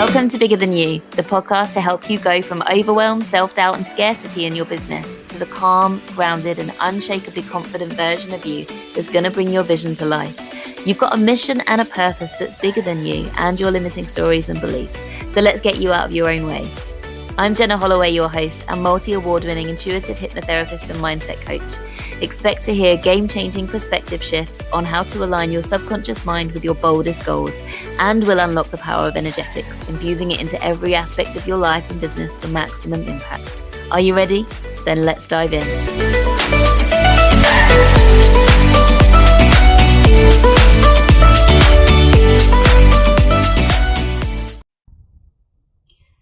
Welcome to Bigger Than You, the podcast to help you go from overwhelm, self-doubt and scarcity in your business to the calm, grounded and unshakably confident version of you that's going to bring your vision to life. You've got a mission and a purpose that's bigger than you and your limiting stories and beliefs. So let's get you out of your own way. I'm Jenna Holloway, your host and multi-award-winning intuitive hypnotherapist and mindset coach. Expect to hear game-changing perspective shifts on how to align your subconscious mind with your boldest goals, and will unlock the power of energetics, infusing it into every aspect of your life and business for maximum impact. Are you ready? Then let's dive in.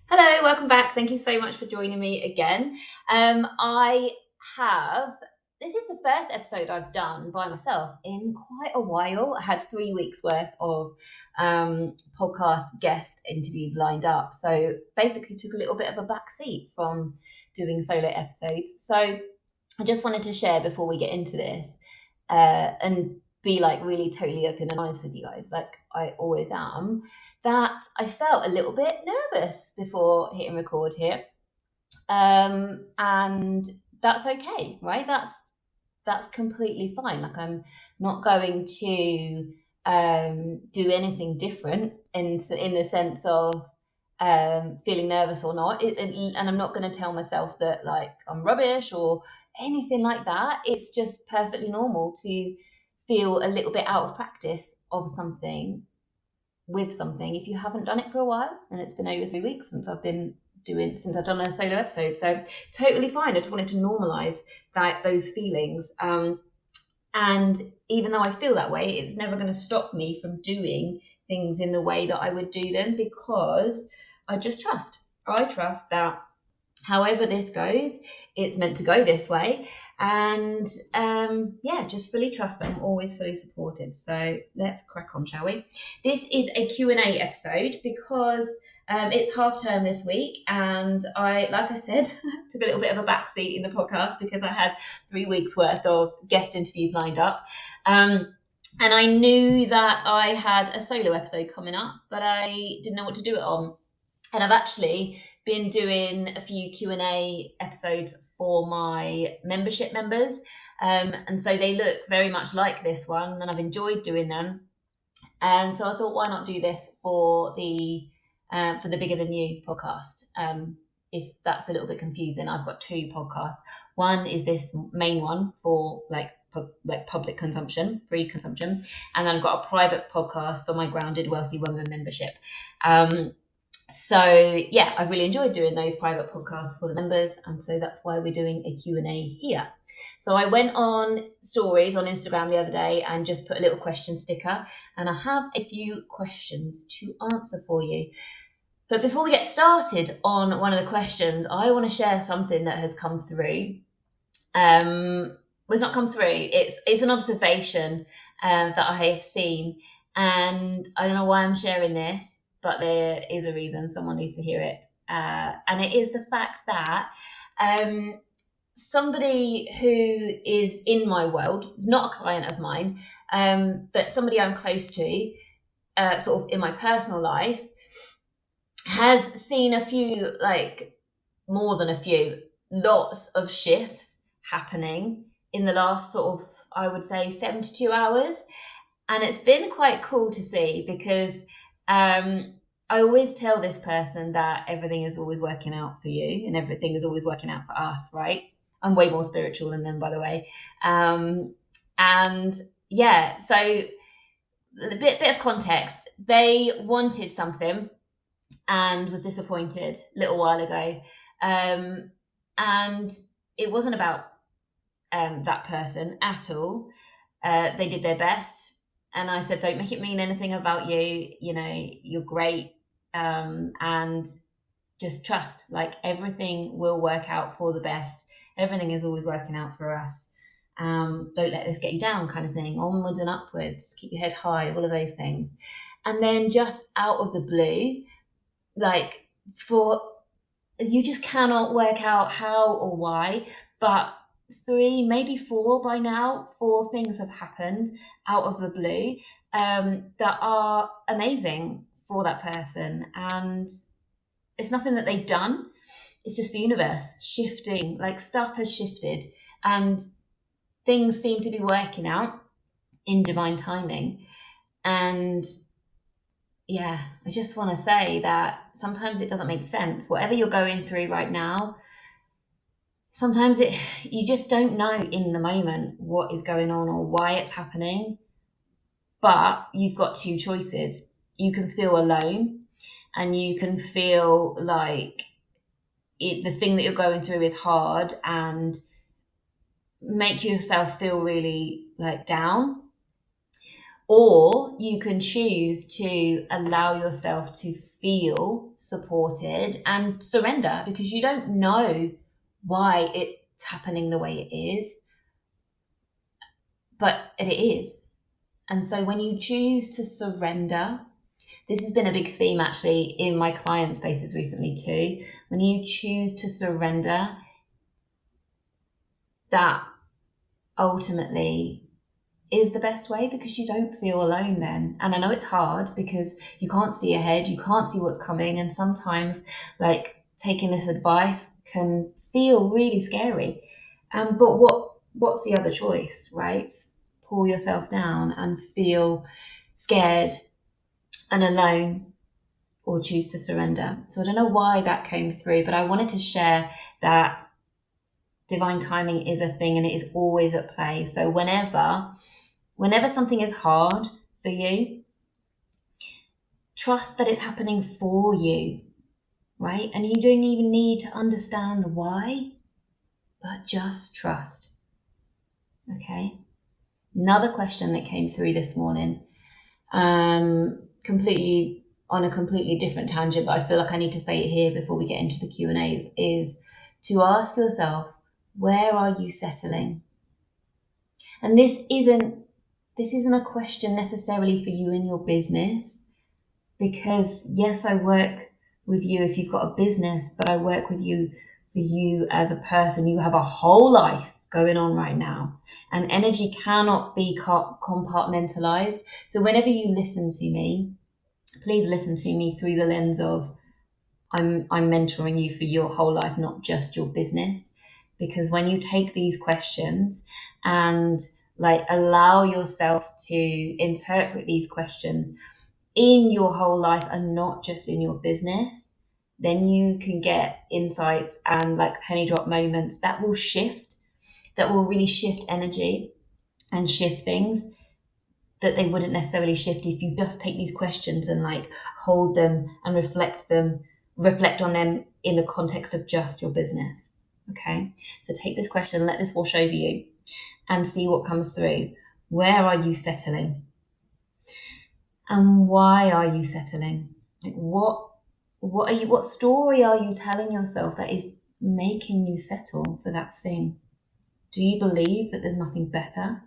Hello, welcome back. Thank you so much for joining me again. This is the first episode I've done by myself in quite a while. I had 3 weeks worth of podcast guest interviews lined up. So basically took a little bit of a back seat from doing solo episodes. So I just wanted to share before we get into this and be like really totally open and honest with you guys, like I always am, that I felt a little bit nervous before hitting record here. And that's okay, right? That's completely fine. Like I'm not going to do anything different in the sense of feeling nervous or not. And I'm not going to tell myself that like I'm rubbish or anything like that. It's just perfectly normal to feel a little bit out of practice of something with something if you haven't done it for a while. And it's been over 3 weeks since I've done a solo episode, so totally fine. I just wanted to normalize those feelings, and even though I feel that way, it's never going to stop me from doing things in the way that I would do them, because I trust that however this goes, it's meant to go this way, and just fully trust that I'm always fully supported. So let's crack on, shall we? This is a Q&A episode because it's half term this week, and I, like I said, took a little bit of a backseat in the podcast because I had 3 weeks worth of guest interviews lined up. And I knew that I had a solo episode coming up, but I didn't know what to do it on. And I've actually been doing a few Q&A episodes for my membership members. And so they look very much like this one, and I've enjoyed doing them. And so I thought, why not do this for the Bigger Than You podcast? If that's a little bit confusing, I've got 2 podcasts. One is this main one for like public consumption, free consumption, and then I've got a private podcast for my Grounded Wealthy Woman membership. So yeah, I've really enjoyed doing those private podcasts for the members, and so that's why we're doing a Q&A here. So I went on stories on Instagram the other day and just put a little question sticker, and I have a few questions to answer for you. But before we get started on one of the questions, I want to share something that has come through. It's not come through, it's an observation that I have seen, and I don't know why I'm sharing this, but there is a reason. Someone needs to hear it. And it is the fact that somebody who is in my world, is not a client of mine, but somebody I'm close to, sort of in my personal life, has seen lots of shifts happening in the last sort of, I would say, 72 hours. And it's been quite cool to see, because I always tell this person that everything is always working out for you and everything is always working out for us, right? I'm way more spiritual than them, by the way. And yeah, so a bit of context. They wanted something and was disappointed a little while ago. And it wasn't about that person at all. They did their best. And I said, don't make it mean anything about you. You know, you're great. And just trust, like everything will work out for the best. Everything is always working out for us. Don't let this get you down, kind of thing. Onwards and upwards. Keep your head high, all of those things. And then just out of the blue, like you just cannot work out how or why, but 3, maybe 4 by now, 4 things have happened out of the blue that are amazing for that person, and it's nothing that they've done. It's just the universe shifting, like stuff has shifted and things seem to be working out in divine timing. And yeah, I just want to say that sometimes it doesn't make sense. Whatever you're going through right now, sometimes you just don't know in the moment what is going on or why it's happening. But you've got two choices. You can feel alone, and you can feel like the thing that you're going through is hard and make yourself feel really like down. Or you can choose to allow yourself to feel supported and surrender, because you don't know why it's happening the way it is, but it is. And so when you choose to surrender, this has been a big theme actually in my client spaces recently too. When you choose to surrender, that ultimately is the best way, because you don't feel alone then. And I know it's hard because you can't see ahead, you can't see what's coming, and sometimes like taking this advice can feel really scary. But what's the other choice, right? Pull yourself down and feel scared and alone, or choose to surrender. So I don't know why that came through, but I wanted to share that divine timing is a thing and it is always at play. So whenever something is hard for you, trust that it's happening for you, right? And you don't even need to understand why, but just trust. Okay. Another question that came through this morning, completely on a completely different tangent, but I feel like I need to say it here before we get into the Q&As, is to ask yourself, where are you settling? And this isn't a question necessarily for you in your business, because yes, I work with you if you've got a business, but I work with you for you as a person. You have a whole life going on right now, and energy cannot be compartmentalized. So whenever you listen to me, please listen to me through the lens of I'm mentoring you for your whole life, not just your business. Because when you take these questions and like allow yourself to interpret these questions in your whole life and not just in your business, then you can get insights and like penny drop moments that will really shift energy and shift things that they wouldn't necessarily shift if you just take these questions and like hold them and reflect on them in the context of just your business. Okay, so take this question, let this wash over you and see what comes through. Where are you settling? And why are you settling? Like what story are you telling yourself that is making you settle for that thing? Do you believe that there's nothing better?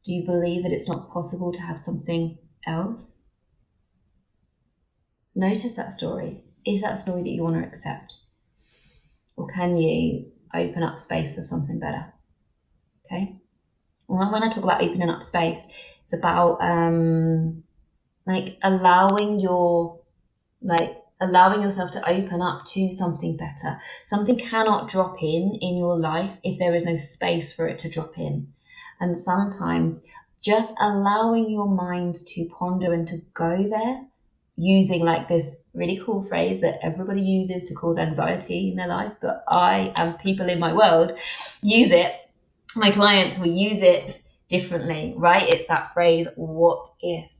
Do you believe that it's not possible to have something else? Notice that story. Is that a story that you want to accept? Or can you open up space for something better? Okay. Well, when I talk about opening up space, it's about allowing yourself to open up to something better. Something cannot drop in your life if there is no space for it to drop in. And sometimes just allowing your mind to ponder and to go there, using like this really cool phrase that everybody uses to cause anxiety in their life, but I and people in my world use it. My clients will use it differently, right? It's that phrase, what if?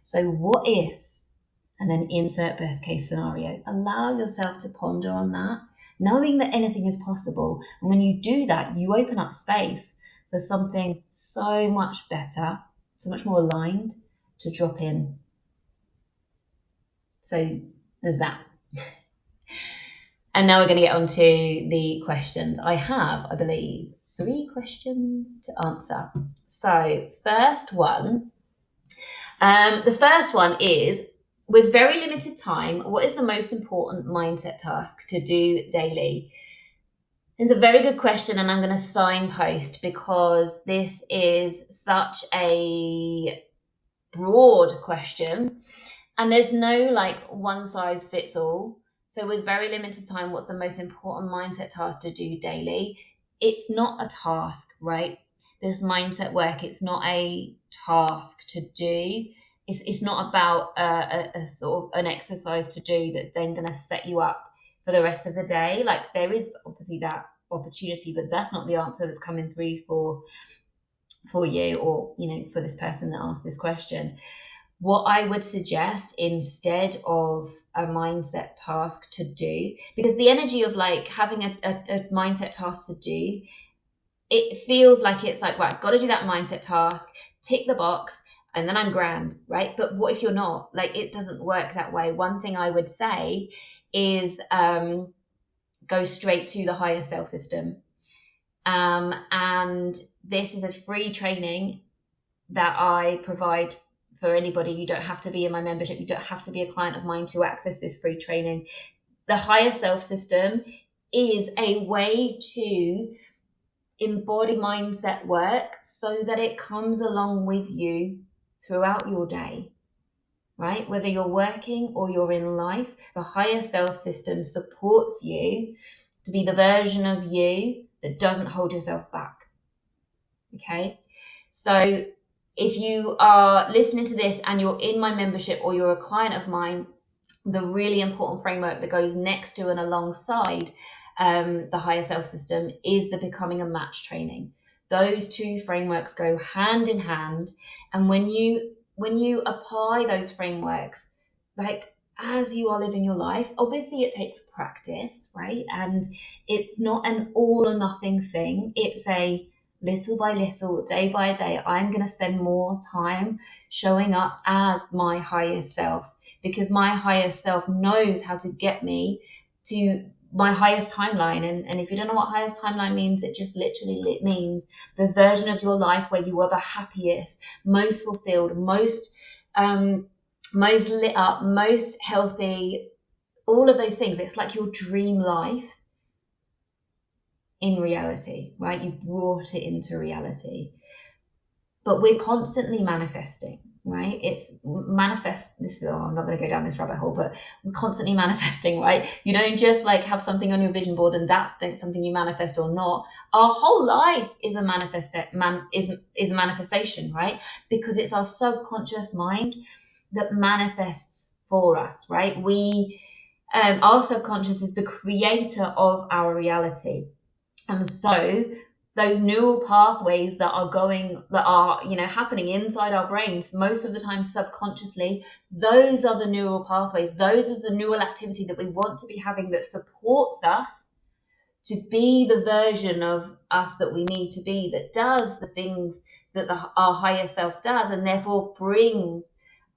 So what if, and then insert best case scenario. Allow yourself to ponder on that, knowing that anything is possible. And when you do that, you open up space for something so much better, so much more aligned to drop in. So there's that. And now we're going to get on to the questions. I have, I believe, 3 questions to answer. So first one, the first one is, with very limited time, what is the most important mindset task to do daily? It's a very good question, and I'm going to signpost because this is such a broad question. And there's no like one size fits all. So with very limited time, what's the most important mindset task to do daily? It's not a task, right? This mindset work, it's not a task to do. It's not about a sort of an exercise to do that's then going to set you up for the rest of the day. Like there is obviously that opportunity, but that's not the answer that's coming through for you, or for this person that asked this question. What I would suggest instead of a mindset task to do, because the energy of like having a mindset task to do, it feels like it's like, right, I've got to do that mindset task, tick the box, and then I'm grand, right? But what if you're not? Like, it doesn't work that way. One thing I would say is go straight to the higher self system. And this is a free training that I provide for anybody. You don't have to be in my membership. You don't have to be a client of mine to access this free training. The higher self system is a way to embody mindset work so that it comes along with you throughout your day, right? Whether you're working or you're in life, the higher self system supports you to be the version of you that doesn't hold yourself back. Okay, so if you are listening to this and you're in my membership or you're a client of mine, the really important framework that goes next to and alongside the higher self system is the becoming a match training. Those two frameworks go hand in hand, and when you apply those frameworks, like as you are living your life, obviously it takes practice, right? And it's not an all or nothing thing. It's a little by little, day by day, I'm going to spend more time showing up as my higher self, because my higher self knows how to get me to my highest timeline. And if you don't know what highest timeline means, it just literally means the version of your life where you are the happiest, most fulfilled, most lit up, most healthy, all of those things. It's like your dream life in reality, right? You've brought it into reality. But we're constantly manifesting, right? It's manifest. I'm not going to go down this rabbit hole, but we're constantly manifesting, right? You don't just like have something on your vision board and that's something you manifest or not. Our whole life is a manifestation, right? Because it's our subconscious mind that manifests for us, right? Our subconscious is the creator of our reality. And so those neural pathways that are happening inside our brains, most of the time subconsciously, those are the neural pathways. Those is the neural activity that we want to be having that supports us to be the version of us that we need to be, that does the things that our higher self does, and therefore brings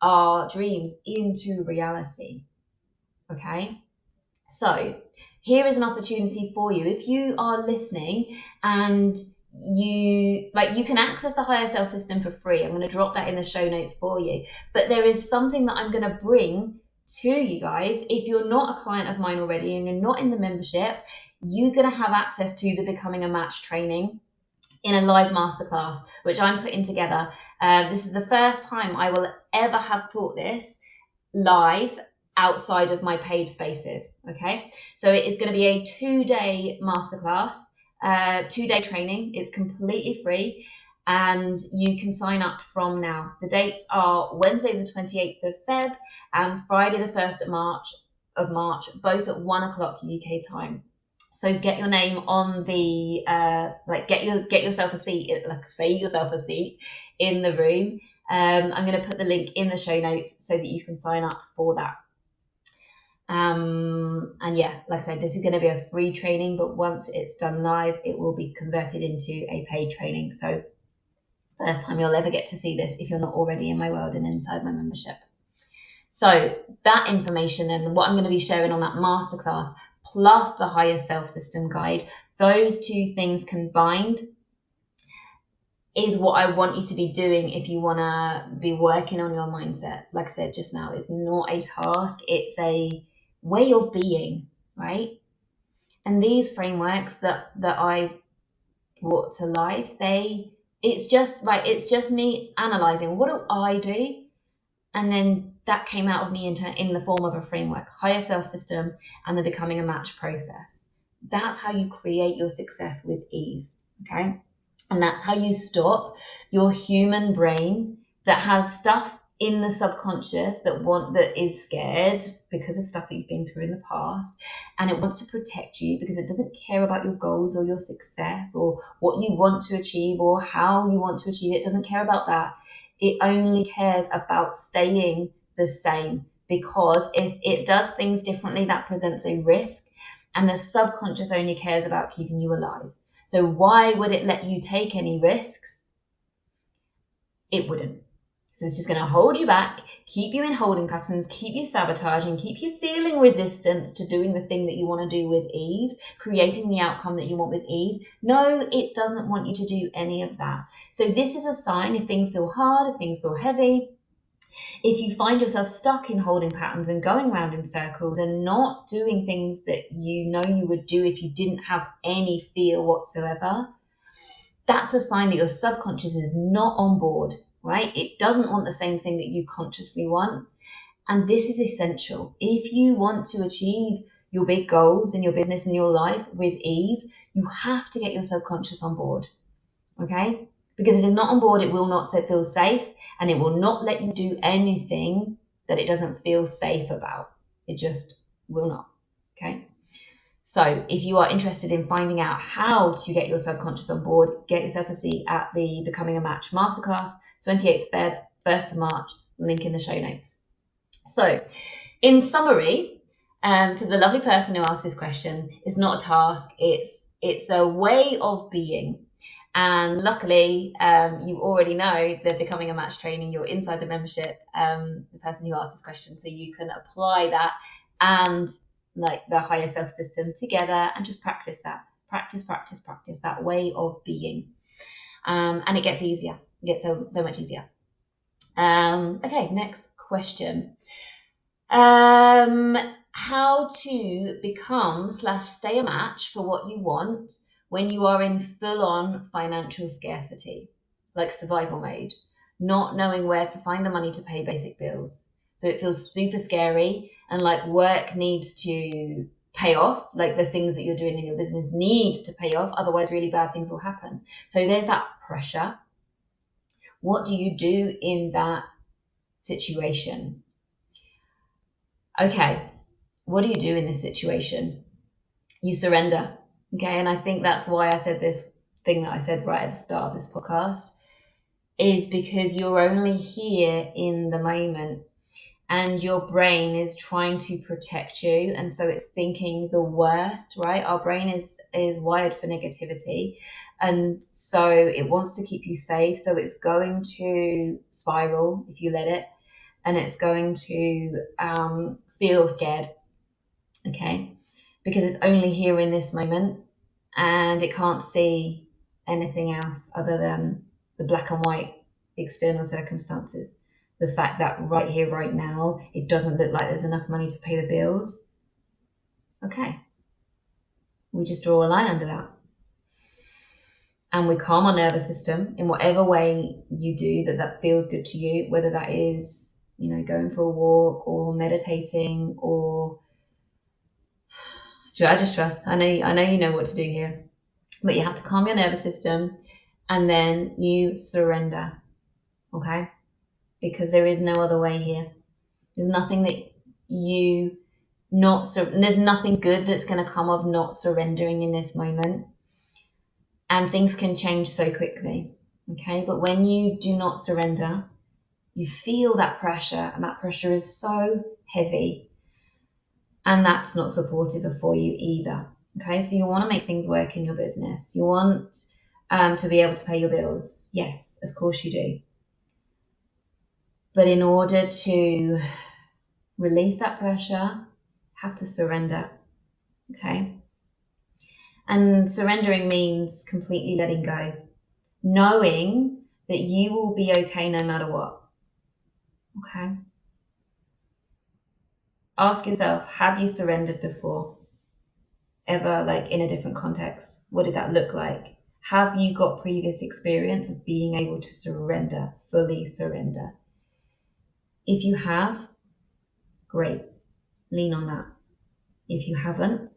our dreams into reality. Okay? So here is an opportunity for you. If you are listening and you can access the higher self system for free. I'm going to drop that in the show notes for you. But there is something that I'm going to bring to you guys. If you're not a client of mine already and you're not in the membership, you're going to have access to the Becoming a Match training in a live masterclass, which I'm putting together. This is the first time I will ever have taught this live outside of my paid spaces. Okay, so it is going to be a 2-day masterclass, 2-day training. It's completely free and you can sign up from now. The dates are Wednesday the 28th of Feb and Friday the 1st of March, both at 1 o'clock UK time. So get your name on the get yourself a seat, save yourself a seat in the room. I'm going to put the link in the show notes so that you can sign up for that. And yeah, like I said, this is going to be a free training, but once it's done live, it will be converted into a paid training. So first time you'll ever get to see this if you're not already in my world and inside my membership. So that information and what I'm going to be sharing on that masterclass, plus the higher self system guide, those two things combined is what I want you to be doing if you want to be working on your mindset. Like I said just now, it's not a task, it's a way of being, right? And these frameworks that I've brought to life, it's just me analyzing what do I do And then that came out of me in the form of a framework, higher self system, and the becoming a match process. That's how you create your success with ease. Okay. And that's how you stop your human brain that has stuff in the subconscious that is scared because of stuff that you've been through in the past, and it wants to protect you because it doesn't care about your goals or your success or what you want to achieve or how you want to achieve it. It doesn't care about that. It only cares about staying the same, because if it does things differently, that presents a risk, and the subconscious only cares about keeping you alive. So why would it let you take any risks? It wouldn't. So it's just going to hold you back, keep you in holding patterns, keep you sabotaging, keep you feeling resistance to doing the thing that you want to do with ease, creating the outcome that you want with ease. No, it doesn't want you to do any of that. So this is a sign if things feel hard, if things feel heavy, if you find yourself stuck in holding patterns and going around in circles and not doing things that you know you would do if you didn't have any fear whatsoever, that's a sign that your subconscious is not on board, right? It doesn't want the same thing that you consciously want. And this is essential. If you want to achieve your big goals in your business and your life with ease, you have to get your subconscious on board, okay? Because if it's not on board, it will not feel safe, and it will not let you do anything that it doesn't feel safe about. It just will not, okay? So if you are interested in finding out how to get your subconscious on board, get yourself a seat at the Becoming a Match Masterclass, 28th Feb, 1st of March, link in the show notes. So in summary, to the lovely person who asked this question, it's not a task, it's a way of being. And luckily, you already know the Becoming a Match training, you're inside the membership, the person who asked this question, so you can apply that and like the higher self system together and just practice that way of being. And it gets easier. It gets so much easier. Okay, next question. How to become/stay a match for what you want when you are in full-on financial scarcity, like survival mode, not knowing where to find the money to pay basic bills. So it feels super scary, and like work needs to pay off, like the things that you're doing in your business needs to pay off, otherwise really bad things will happen. So there's that pressure. What do you do in that situation? Okay, what do you do in this situation? You surrender. Okay, and I think that's why I said this thing that I said right at the start of this podcast, is because you're only here in the moment, and your brain is trying to protect you, and so it's thinking the worst, right? Our brain is wired for negativity, and so it wants to keep you safe, so it's going to spiral if you let it, and it's going to feel scared, okay? Because it's only here in this moment, and it can't see anything else other than the black and white external circumstances. The fact that right here, right now, it doesn't look like there's enough money to pay the bills. Okay. We just draw a line under that. And we calm our nervous system in whatever way you do that feels good to you, whether that is, going for a walk or meditating or I just trust. I know you know what to do here. But you have to calm your nervous system, and then you surrender. Okay? Because there is no other way here. There's nothing there's nothing good that's going to come of not surrendering in this moment. And things can change so quickly. Okay? But when you do not surrender, you feel that pressure, and that pressure is so heavy. And that's not supportive for you either. Okay, so you want to make things work in your business. You want to be able to pay your bills. Yes, of course you do. But in order to release that pressure, you have to surrender. Okay? And surrendering means completely letting go. Knowing that you will be okay no matter what. Okay? Ask yourself, have you surrendered before? Ever, like in a different context? What did that look like? Have you got previous experience of being able to surrender, fully surrender? If you have, great, lean on that. If you haven't,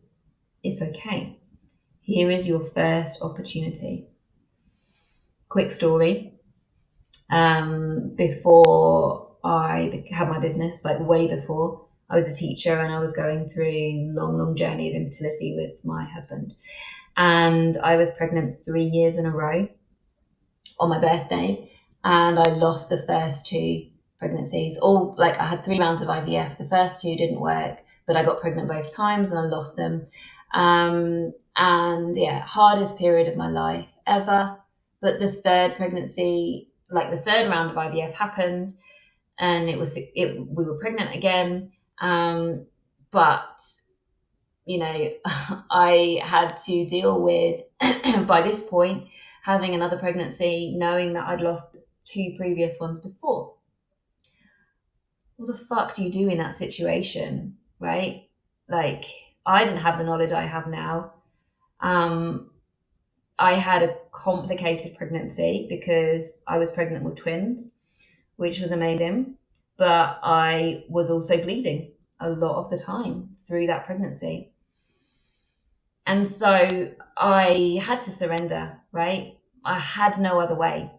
it's okay. Here is your first opportunity. Quick story. Before I had my business, like way before, I was a teacher and I was going through a long journey of infertility with my husband. And I was pregnant 3 years in a row on my birthday, and I lost the first 2 pregnancies. All like I had 3 rounds of IVF. The first 2 didn't work, but I got pregnant both times and I lost them. And yeah, hardest period of my life ever. But the 3rd pregnancy, like the 3rd round of IVF happened, and we were pregnant again. But you know, I had to deal with by this point having another pregnancy, knowing that I'd lost 2 previous ones before. What the fuck do you do in that situation, right? Like, I didn't have the knowledge I have now. I had a complicated pregnancy because I was pregnant with twins, which was amazing, but I was also bleeding a lot of the time through that pregnancy. And so I had to surrender, right? I had no other way.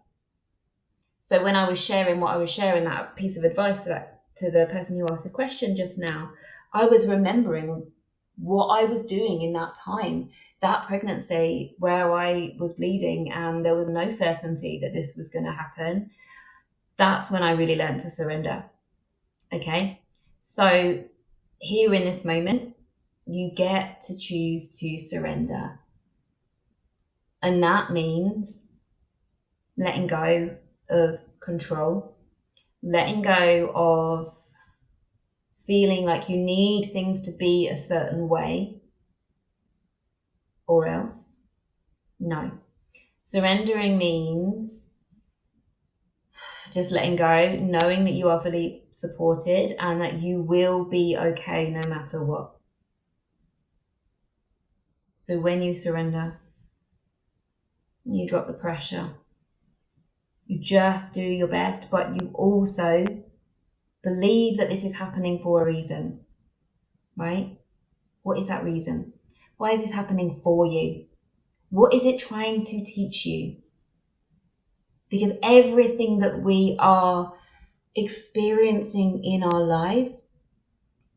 So when I was sharing what I was sharing, that piece of advice to the person who asked the question just now, I was remembering what I was doing in that time, that pregnancy where I was bleeding and there was no certainty that this was going to happen. That's when I really learned to surrender. Okay. So here in this moment, you get to choose to surrender. And that means letting go of control, letting go of feeling like you need things to be a certain way or else. No. Surrendering means just letting go, knowing that you are fully supported and that you will be okay no matter what. So when you surrender, you drop the pressure. You just do your best, but you also believe that this is happening for a reason, right? What is that reason? Why is this happening for you? What is it trying to teach you? Because everything that we are experiencing in our lives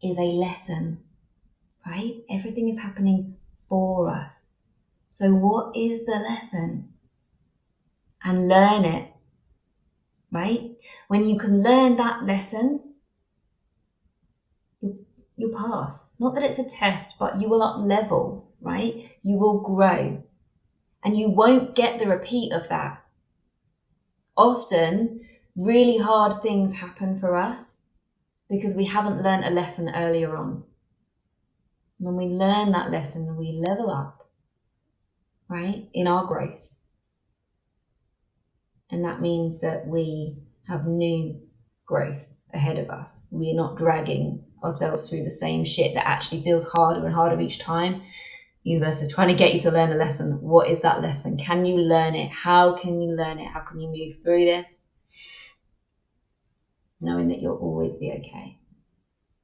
is a lesson, right? Everything is happening for us. So what is the lesson? And learn it, right? When you can learn that lesson, you'll pass. Not that it's a test, but you will up level, right? You will grow. And you won't get the repeat of that. Often, really hard things happen for us because we haven't learned a lesson earlier on. When we learn that lesson, we level up, right, in our growth. And that means that we have new growth ahead of us. We're not dragging ourselves through the same shit that actually feels harder and harder each time. The universe is trying to get you to learn a lesson. What is that lesson? Can you learn it? How can you learn it? How can you move through this? Knowing that you'll always be okay.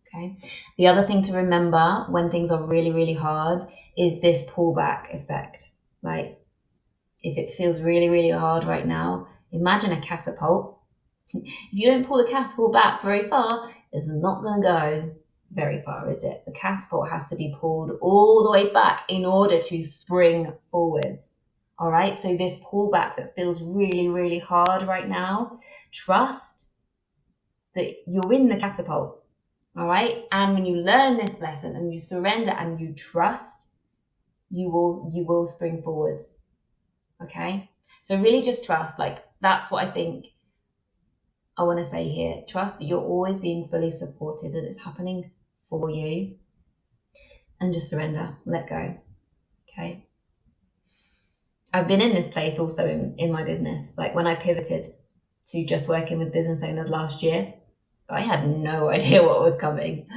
Okay. The other thing to remember when things are really, really hard is this pullback effect. Like, if it feels really, really hard right now, imagine a catapult. If you don't pull the catapult back very far, it's not going to go very far, is it? The catapult has to be pulled all the way back in order to spring forwards. All right. So this pullback that feels really, really hard right now, trust that you're in the catapult. All right. And when you learn this lesson and you surrender and you trust, you will spring forwards. Okay. So really just trust. Like, that's what I think I want to say here. Trust that you're always being fully supported, that it's happening for you, and just surrender, let go. Okay. I've been in this place also in my business. Like, when I pivoted to just working with business owners last year, I had no idea what was coming,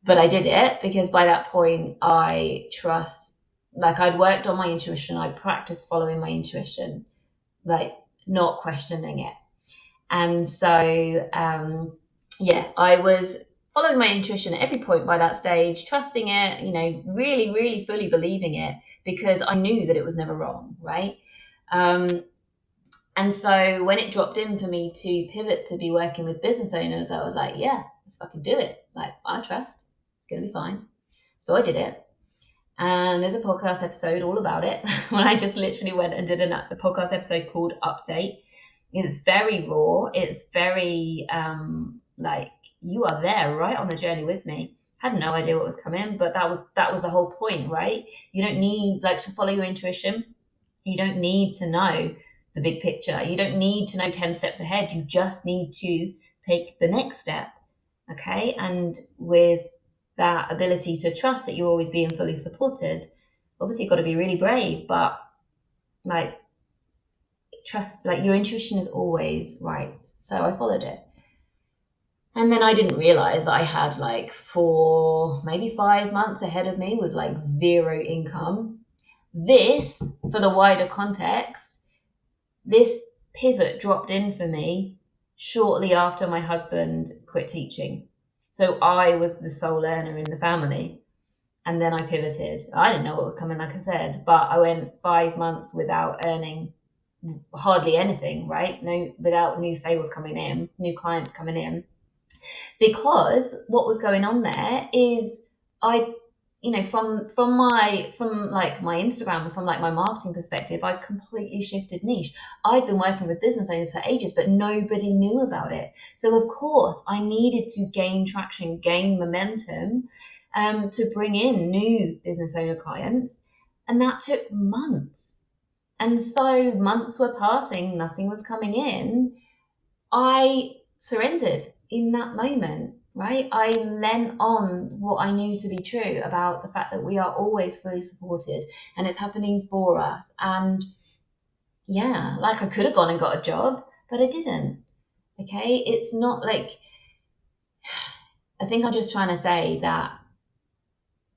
but I did it because by that point I trust, like, I'd worked on my intuition. I practiced following my intuition, like not questioning it. And so yeah, I was following my intuition at every point by that stage, trusting it, really, really fully believing it because I knew that it was never wrong, right? Um, and so when it dropped in for me to pivot to be working with business owners, I was like, yeah, let's fucking do it. Like, I trust, it's gonna be fine. So I did it. And there's a podcast episode all about it when I just literally went and did a podcast episode called Update. It's very raw. It's very like you are there right on the journey with me. Had no idea what was coming, but that was the whole point, right? You don't need like to follow your intuition. You don't need to know the big picture. You don't need to know 10 steps ahead. You just need to take the next step. Okay. And with that ability to trust that you're always being fully supported, obviously you've got to be really brave, but like trust, like your intuition is always right. So I followed it. And then I didn't realize that I had like 4, maybe 5 months ahead of me with like zero income. This, for the wider context, this pivot dropped in for me shortly after my husband quit teaching. So I was the sole earner in the family. And then I pivoted. I didn't know what was coming, like I said, but I went 5 months without earning hardly anything, right? No, without new sales coming in, new clients coming in. Because what was going on there is I, from like my Instagram and from like my marketing perspective, I completely shifted niche. I'd been working with business owners for ages, but nobody knew about it. So of course I needed to gain traction, gain momentum, to bring in new business owner clients. And that took months. And so months were passing, nothing was coming in. I surrendered in that moment, right? I lent on what I knew to be true about the fact that we are always fully supported and it's happening for us. And yeah, like I could have gone and got a job, but I didn't. Okay. It's not like, I think I'm just trying to say that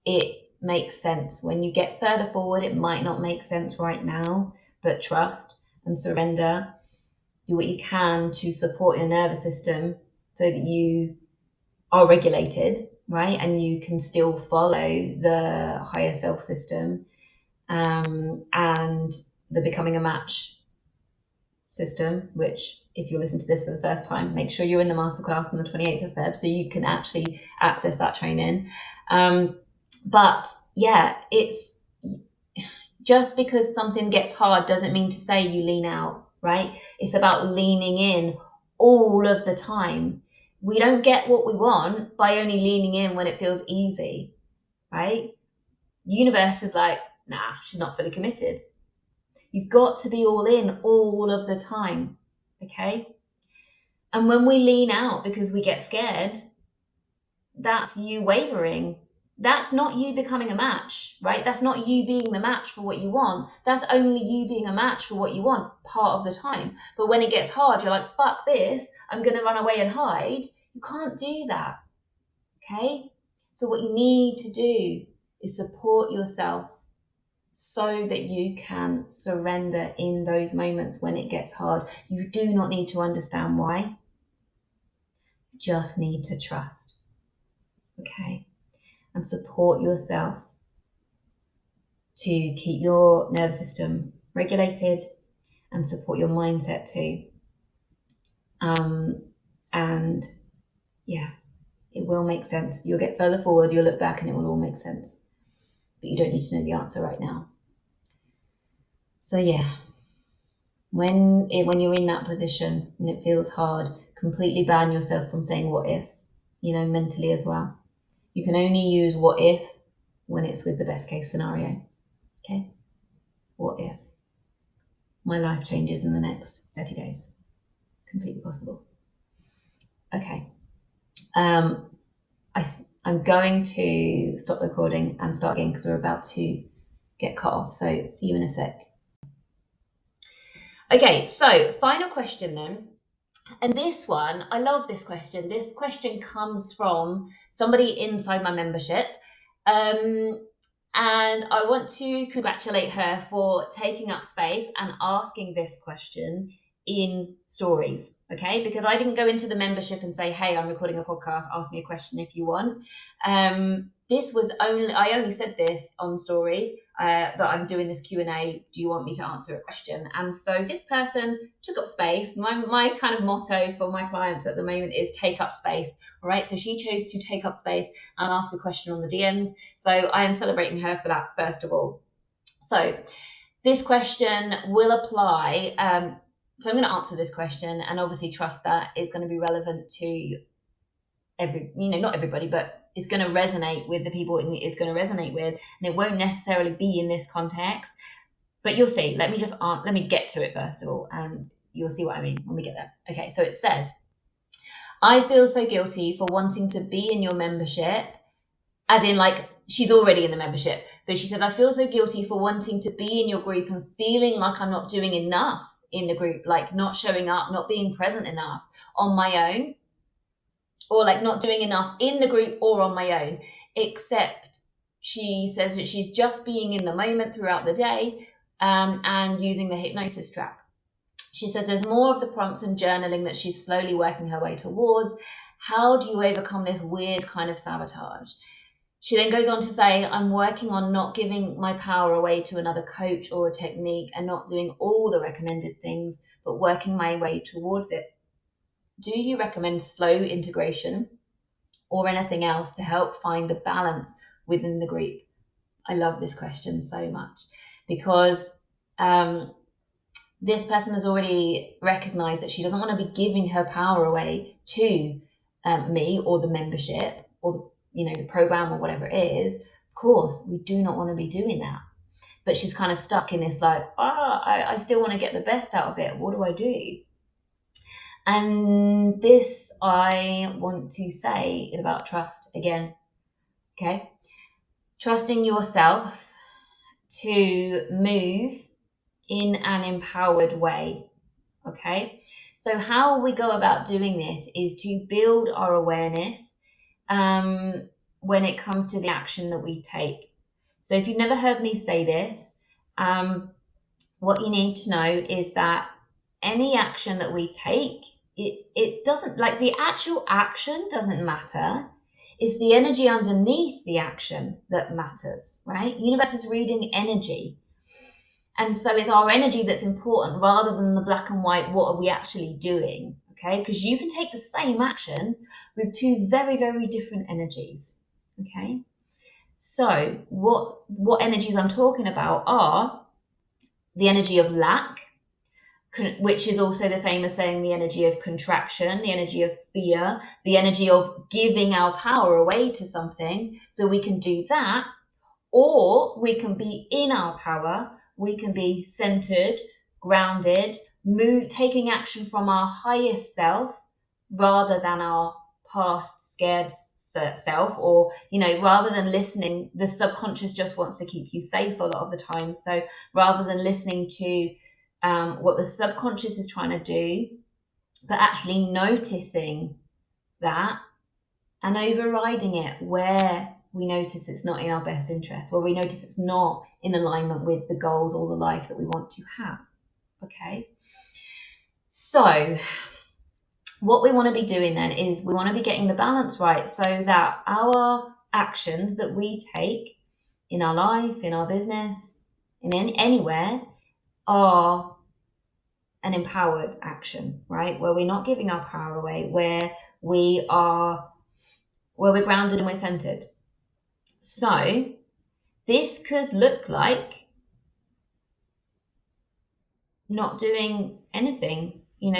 it makes sense. When you get further forward, it might not make sense right now, but trust and surrender. Do what you can to support your nervous system so that you are regulated, right? And you can still follow the higher self system, and the becoming a match system, which if you listen to this for the first time, make sure you're in the masterclass on the 28th of Feb so you can actually access that training. But yeah, it's just because something gets hard doesn't mean to say you lean out, right? It's about leaning in all of the time. We don't get what we want by only leaning in when it feels easy, right? The universe is like, nah, she's not fully committed. You've got to be all in all of the time, okay? And when we lean out because we get scared, that's you wavering. That's not you becoming a match, right? That's not you being the match for what you want. That's only you being a match for what you want part of the time. But when it gets hard, you're like, fuck this, I'm going to run away and hide. You can't do that, okay? So what you need to do is support yourself so that you can surrender in those moments when it gets hard. You do not need to understand why. You just need to trust, okay? And support yourself to keep your nervous system regulated and support your mindset too. And yeah, it will make sense. You'll get further forward, you'll look back and it will all make sense. But you don't need to know the answer right now. So yeah, when you're in that position and it feels hard, completely ban yourself from saying what if, mentally as well. You can only use what if when it's with the best case scenario. Okay? What if my life changes in the next 30 days? Completely possible. Okay. I'm going to stop the recording and start again because we're about to get cut off. So see you in a sec. Okay, so final question then. And this one, I love this question. This question comes from somebody inside my membership. And I want to congratulate her for taking up space and asking this question in stories, okay? Because I didn't go into the membership and say, hey, I'm recording a podcast, ask me a question if you want. I only said this on stories, that I'm doing this Q&A, do you want me to answer a question? And so this person took up space. My kind of motto for my clients at the moment is take up space, all right? So she chose to take up space and ask a question on the DMs. So I am celebrating her for that, first of all. So this question will apply. So I'm going to answer this question, and obviously trust that it's going to be relevant to not everybody, but it's going to resonate with the people it's going to resonate with, and it won't necessarily be in this context, but you'll see. Let me get to it first of all, and you'll see what I mean when we get there. Okay, so it says, I feel so guilty for wanting to be in your membership, as in like she's already in the membership, but she says, I feel so guilty for wanting to be in your group and feeling like I'm not doing enough in the group, like not showing up, not being present enough on my own, or like not doing enough in the group or on my own, except she says that she's just being in the moment throughout the day, and using the hypnosis track. She says there's more of the prompts and journaling that she's slowly working her way towards. How do you overcome this weird kind of sabotage? She then goes on to say, I'm working on not giving my power away to another coach or a technique and not doing all the recommended things, but working my way towards it. Do you recommend slow integration or anything else to help find the balance within the group? I love this question so much, because this person has already recognized that she doesn't want to be giving her power away to me or the membership or the program or whatever it is. Of course, we do not want to be doing that. But she's kind of stuck in this like, I still want to get the best out of it. What do I do? And this, I want to say, is about trust again. Okay? Trusting yourself to move in an empowered way. Okay? So how we go about doing this is to build our awareness when it comes to the action that we take. So if you've never heard me say this, what you need to know is that any action that we take, it doesn't, like, the actual action doesn't matter. It's the energy underneath the action that matters, right? Universe is reading energy. And so it's our energy that's important rather than the black and white, what are we actually doing, okay? Because you can take the same action with two very, very different energies, okay? So what energies I'm talking about are the energy of lack, which is also the same as saying the energy of contraction, the energy of fear, the energy of giving our power away to something. So we can do that, or we can be in our power. We can be centered, grounded, taking action from our highest self rather than our past scared self, or rather than listening. The subconscious just wants to keep you safe a lot of the time. So rather than listening to what the subconscious is trying to do, but actually noticing that and overriding it where we notice it's not in our best interest, where we notice it's not in alignment with the goals or the life that we want to have. Okay, so what we want to be doing then is we want to be getting the balance right, so that our actions that we take in our life, in our business, anywhere, are an empowered action, right? Where we're not giving our power away, where we're grounded and we're centered. So this could look like not doing anything, let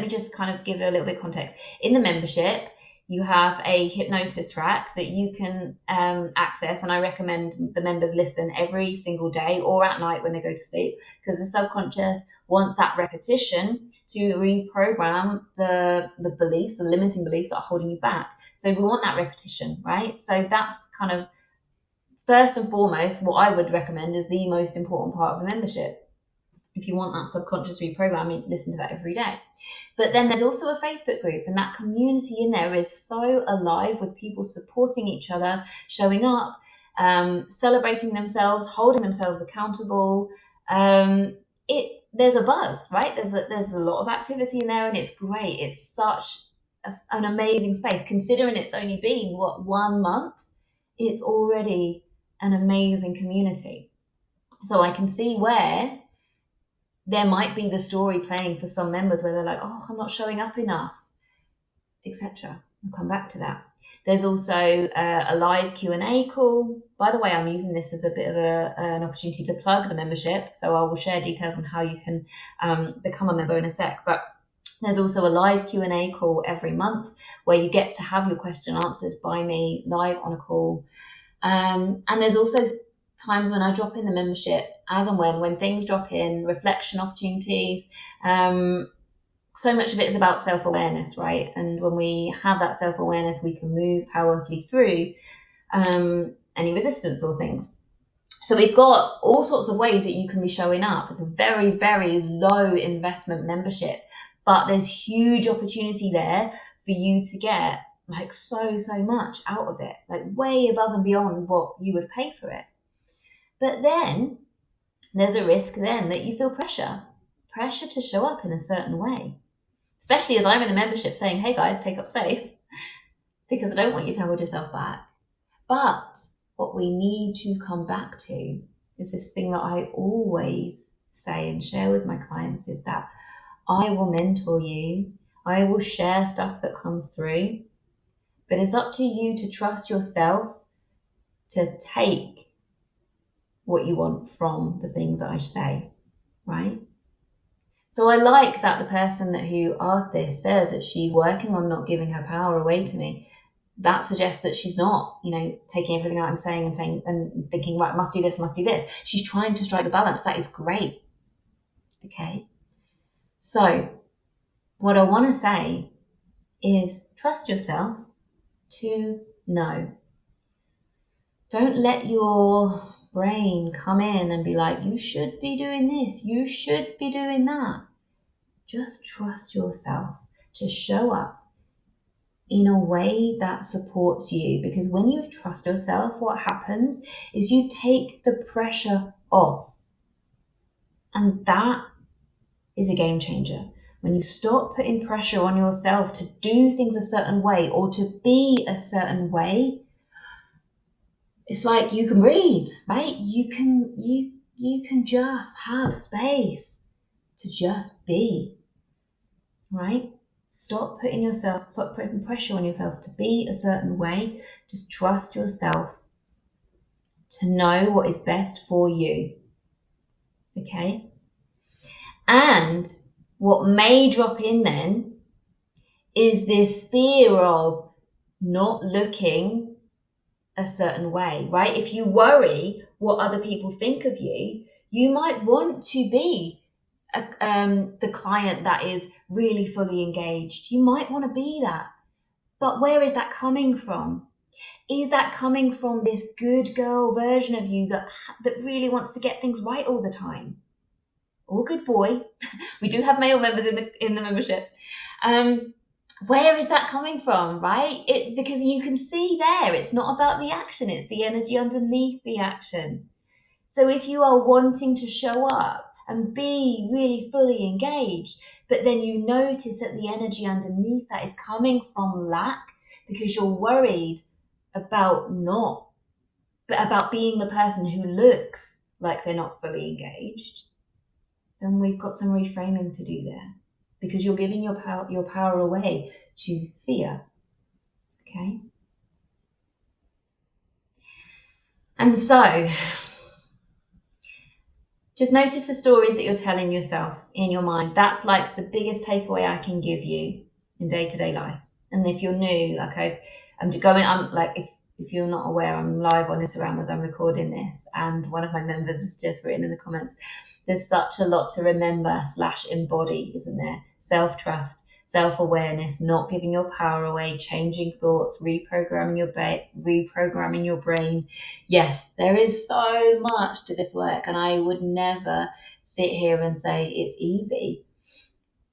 me just kind of give a little bit of context. In the membership, you have a hypnosis track that you can access, and I recommend the members listen every single day or at night when they go to sleep, because the subconscious wants that repetition to reprogram the beliefs, the limiting beliefs that are holding you back. So we want that repetition, right? So that's kind of first and foremost what I would recommend is the most important part of the membership. If you want that subconscious reprogramming, listen to that every day. But then there's also a Facebook group, and that community in there is so alive with people supporting each other, showing up, celebrating themselves, holding themselves accountable, there's a buzz, right? There's a lot of activity in there, and it's great. It's such an amazing space. Considering it's only been 1 month, it's already an amazing community. So I can see where there might be the story playing for some members where they're like, oh, I'm not showing up enough, etc. I'll come back to that. There's also a live Q&A call. By the way, I'm using this as a bit of an opportunity to plug the membership, so I will share details on how you can become a member in a sec. But there's also a live Q&A call every month where you get to have your question answered by me live on a call. And there's also times when I drop in the membership as and when things drop in, reflection opportunities. So much of it is about self-awareness, right? And when we have that self-awareness, we can move powerfully through any resistance or things. So we've got all sorts of ways that you can be showing up. It's a very, very low investment membership, but there's huge opportunity there for you to get like so much out of it, like way above and beyond what you would pay for it. But then there's a risk then that you feel pressure to show up in a certain way, especially as I'm in the membership saying, hey guys, take up space, because I don't want you to hold yourself back. But what we need to come back to is this thing that I always say and share with my clients is that I will mentor you, I will share stuff that comes through, but it's up to you to trust yourself to take what you want from the things that I say, right? So I like that the person who asked this says that she's working on not giving her power away to me. That suggests that she's not, taking everything out I'm saying and thinking, right, must do this. She's trying to strike the balance. That is great. Okay. So what I want to say is trust yourself to know. Don't let your brain come in and be like, you should be doing this, you should be doing that. Just trust yourself to show up in a way that supports you, because when you trust yourself, what happens is you take the pressure off, and that is a game changer. When you stop putting pressure on yourself to do things a certain way or to be a certain way, it's like you can breathe, right? You can just have space to just be, right? Stop putting pressure on yourself to be a certain way. Just trust yourself to know what is best for you, okay? And what may drop in then is this fear of not looking a certain way, right? If you worry what other people think of you, you might want to be the client that is really fully engaged. You might want to be that. But where is that coming from? Is that coming from this good girl version of you that really wants to get things right all the time? Or good boy? We do have male members in the membership. Where is that coming from, right? Because you can see there, it's not about the action, it's the energy underneath the action. So if you are wanting to show up and be really fully engaged, but then you notice that the energy underneath that is coming from lack because you're worried about being the person who looks like they're not fully engaged, then we've got some reframing to do there, because you're giving your power away to fear, okay? And so just notice the stories that you're telling yourself in your mind. That's like the biggest takeaway I can give you in day-to-day life. And if you're new, if you're not aware, I'm live on Instagram as I'm recording this, and one of my members has just written in the comments, there's such a lot to remember / embody, isn't there? Self-trust, self-awareness, not giving your power away, changing thoughts, reprogramming your brain. Yes, there is so much to this work, and I would never sit here and say it's easy.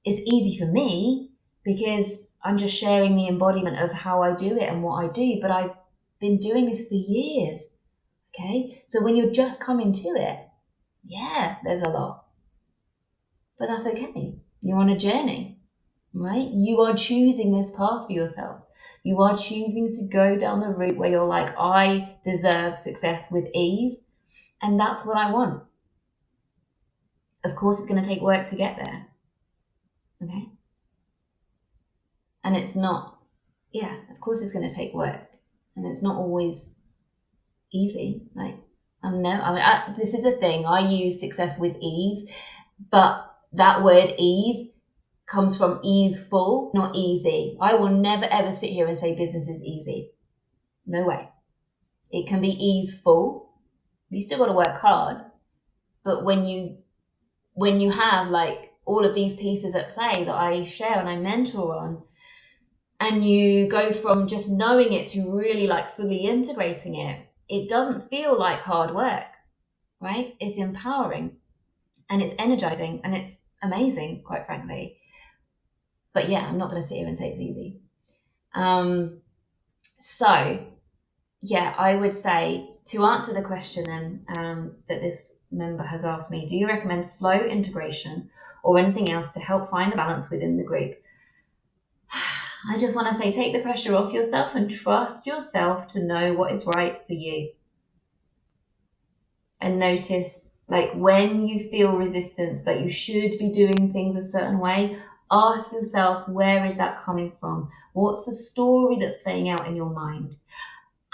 It's easy for me because I'm just sharing the embodiment of how I do it and what I do, but I've been doing this for years, okay? So when you're just coming to it, Yeah, there's a lot, but that's okay. You're on a journey, right? You are choosing this path for yourself. You are choosing to go down the route where you're like, I deserve success with ease, and that's what I want. Of course, it's going to take work to get there, okay? And it's not, yeah, of course, it's going to take work, and it's not always easy. Like, this is a thing. I use success with ease, but that word ease comes from easeful, not easy. I will never ever sit here and say business is easy. No way. It can be easeful. You still got to work hard, but when you have like all of these pieces at play that I share and I mentor on, and you go from just knowing it to really like fully integrating it, it doesn't feel like hard work, right? It's empowering and it's energizing and it's amazing, quite frankly. But yeah, I'm not going to sit here and say it's easy. So yeah, I would say, to answer the question then that this member has asked me, do you recommend slow integration or anything else to help find the balance within the group? I just want to say, take the pressure off yourself and trust yourself to know what is right for you. And notice, like, when you feel resistance, that you should be doing things a certain way, ask yourself, where is that coming from? What's the story that's playing out in your mind?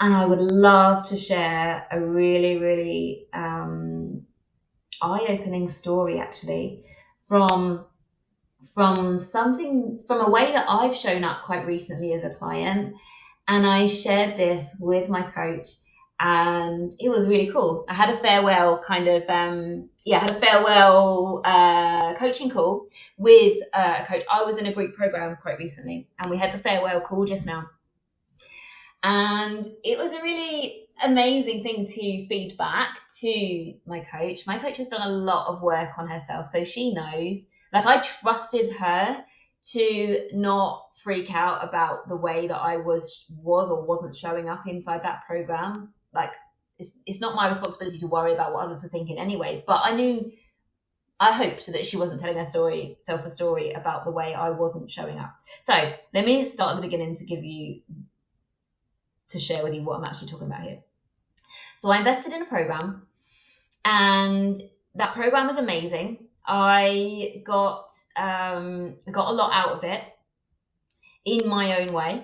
And I would love to share a really, really eye-opening story, actually, from a way that I've shown up quite recently as a client. And I shared this with my coach, and it was really cool. I had a farewell coaching call with a coach. I was in a group program quite recently, and we had the farewell call just now. And it was a really amazing thing to feed back to my coach. My coach has done a lot of work on herself, so she knows. Like, I trusted her to not freak out about the way that I was or wasn't showing up inside that program. Like, it's not my responsibility to worry about what others are thinking anyway. But I hoped that she wasn't telling herself a story about the way I wasn't showing up. So let me start at the beginning to share with you what I'm actually talking about here. So I invested in a program, and that program was amazing. I got a lot out of it in my own way.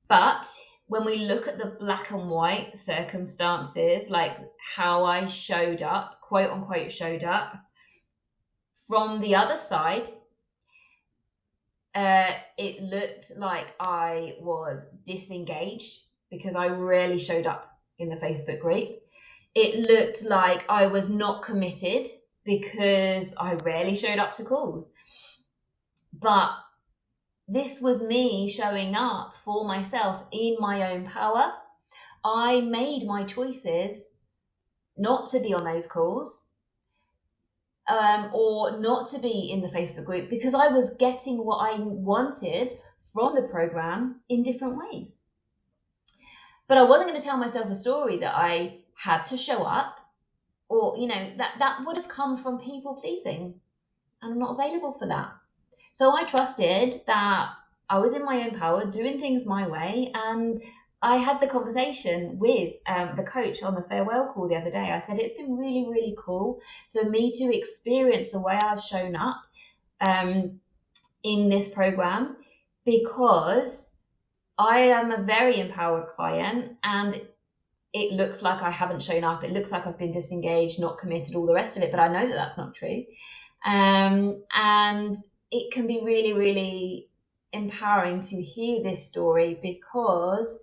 But when we look at the black and white circumstances, like how I showed up, quote unquote showed up, from the other side, it looked like I was disengaged because I rarely showed up in the Facebook group. It looked like I was not committed because I rarely showed up to calls. But this was me showing up for myself in my own power. I made my choices not to be on those calls. Or not to be in the Facebook group, because I was getting what I wanted from the program in different ways. But I wasn't going to tell myself a story that I had to show up, or, that would have come from people pleasing, and I'm not available for that. So I trusted that I was in my own power, doing things my way, and I had the conversation with the coach on the farewell call the other day. I said, it's been really, really cool for me to experience the way I've shown up in this program, because I am a very empowered client, and it looks like I haven't shown up. It looks like I've been disengaged, not committed, all the rest of it. But I know that that's not true. And it can be really, really empowering to hear this story, because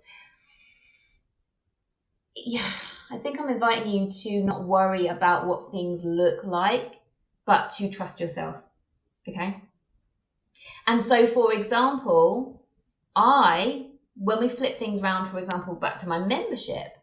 I think I'm inviting you to not worry about what things look like, but to trust yourself. Okay. And so, for example, when we flip things around, for example, back to my membership,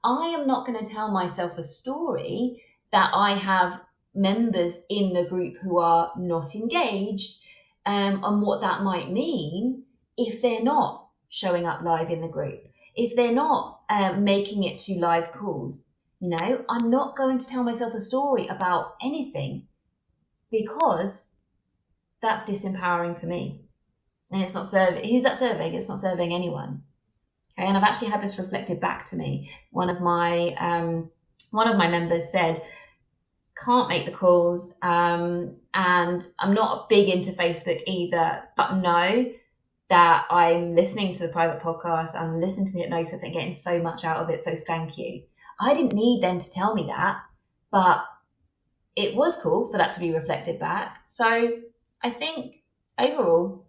I am not going to tell myself a story that I have members in the group who are not engaged, and what that might mean if they're not showing up live in the group, if they're not making it to live calls. I'm not going to tell myself a story about anything because that's disempowering for me. And it's not serving. Who's that serving? It's not serving anyone. Okay, and I've actually had this reflected back to me. One of my members said, can't make the calls, and I'm not big into Facebook either, but know that I'm listening to the private podcast, I'm listening to the hypnosis and getting so much out of it, so thank you. I didn't need them to tell me that, but it was cool for that to be reflected back. So I think overall,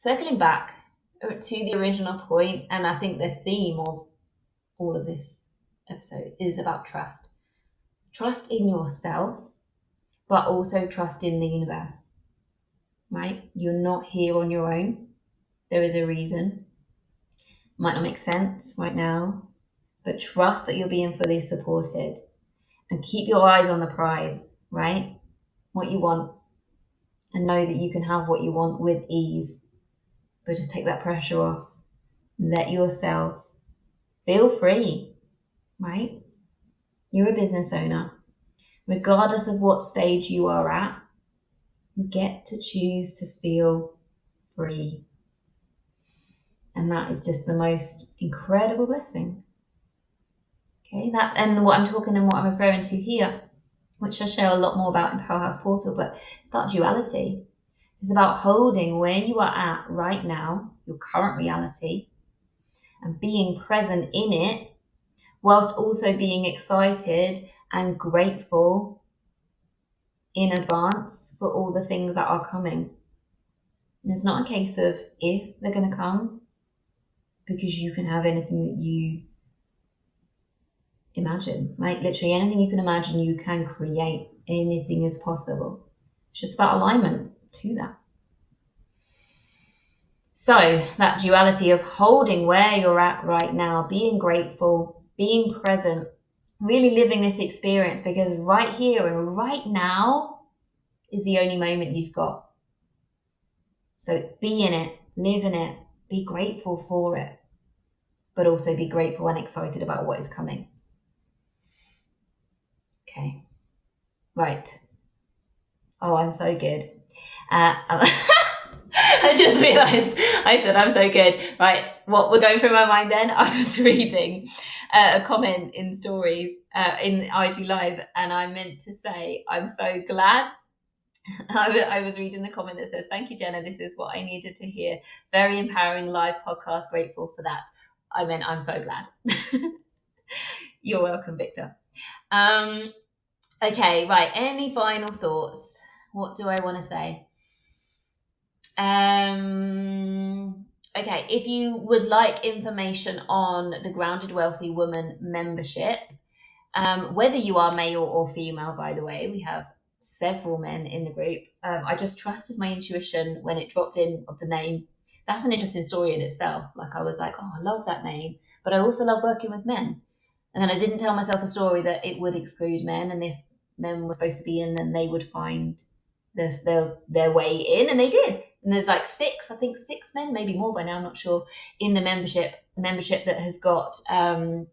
circling back to the original point, and I think the theme of all of this episode is about trust. Trust in yourself, but also trust in the universe, right? You're not here on your own. There is a reason. Might not make sense right now, but trust that you're being fully supported and keep your eyes on the prize, right? What you want, and know that you can have what you want with ease, but just take that pressure off. Let yourself feel free, right? You're a business owner. Regardless of what stage you are at, you get to choose to feel free. And that is just the most incredible blessing. Okay, that, and what I'm talking and what I'm referring to here, which I share a lot more about in Powerhouse Portal, but that duality is about holding where you are at right now, your current reality, and being present in it, whilst also being excited and grateful in advance for all the things that are coming. And it's not a case of if they're going to come, because you can have anything that you imagine, right? Literally anything you can imagine, you can create. Anything is possible. It's just about alignment to that. So that duality of holding where you're at right now, being grateful, being present, really living this experience, because right here and right now is the only moment you've got. So be in it, live in it, be grateful for it, but also be grateful and excited about what is coming. Okay, right. Oh, I'm so good. I just realised I said I'm so good. Right, what we're going through my mind then? I was reading a comment in stories in IG Live, and I meant to say I'm so glad. I was reading the comment that says, "Thank you, Jenna. This is what I needed to hear. Very empowering live podcast. Grateful for that." I meant I'm so glad. You're welcome, Victor. Okay, right. Any final thoughts? What do I want to say? Okay, if you would like information on the Grounded Wealthy Woman membership, whether you are male or female, by the way, we have several men in the group. I just trusted my intuition when it dropped in of the name. That's an interesting story in itself. Like, I was like, oh, I love that name, but I also love working with men. And then I didn't tell myself a story that it would exclude men, and if men were supposed to be in, then they would find their way in, and they did. And there's like six men, maybe more by now, I'm not sure, in the membership that has got the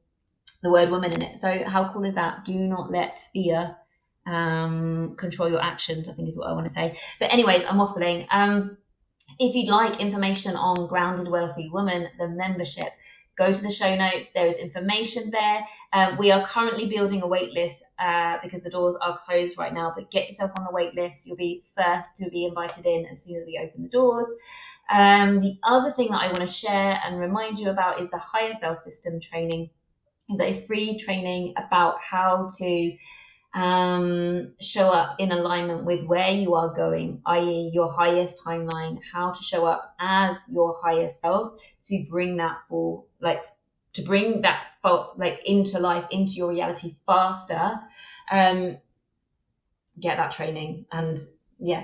word woman in it. So how cool is that? Do not let fear control your actions, I think is what I want to say. But anyways, I'm waffling. If you'd like information on Grounded Wealthy Woman, the membership, go to the show notes. There is information there. We are currently building a wait list because the doors are closed right now, but get yourself on the wait list. You'll be first to be invited in as soon as we open the doors. The other thing that I want to share and remind you about is the Higher Self System training. It's a free training about how to show up in alignment with where you are going, i.e. your highest timeline, how to show up as your higher self to bring that into life, into your reality faster. Get that training, and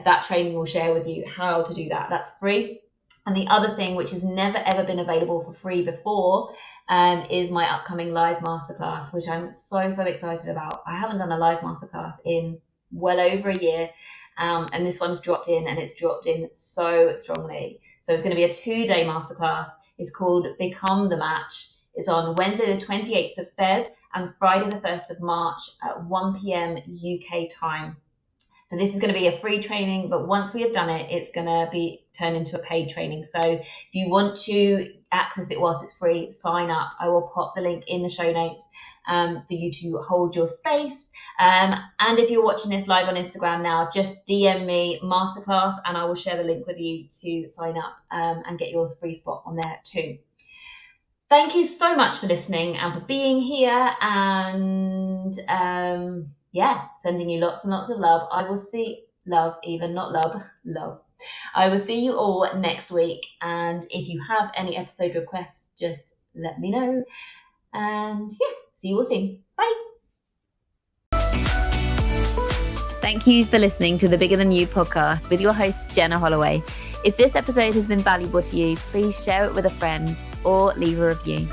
that training will share with you how to do that. That's free. And the other thing, which has never ever been available for free before, is my upcoming live masterclass, which I'm so excited about. I haven't done a live masterclass in well over a year, and this one's dropped in, and it's dropped in so strongly. So it's going to be a 2-day masterclass. It's called Become the Match. It's on Wednesday the 28th of Feb and Friday the 1st of March at 1 p.m. UK time. So this is going to be a free training, but once we have done it, it's going to be turned into a paid training. So if you want to access it whilst it's free, sign up. I will pop the link in the show notes for you to hold your space. And if you're watching this live on Instagram now, just DM me masterclass and I will share the link with you to sign up and get your free spot on there too. Thank you so much for listening and for being here, and sending you lots and lots of love. I will see love, even not love. I will see you all next week, and if you have any episode requests, just let me know. And see you all soon. Bye. Thank you for listening to the Bigger Than You podcast with your host, Jenna Holloway. If this episode has been valuable to you, please share it with a friend or leave a review.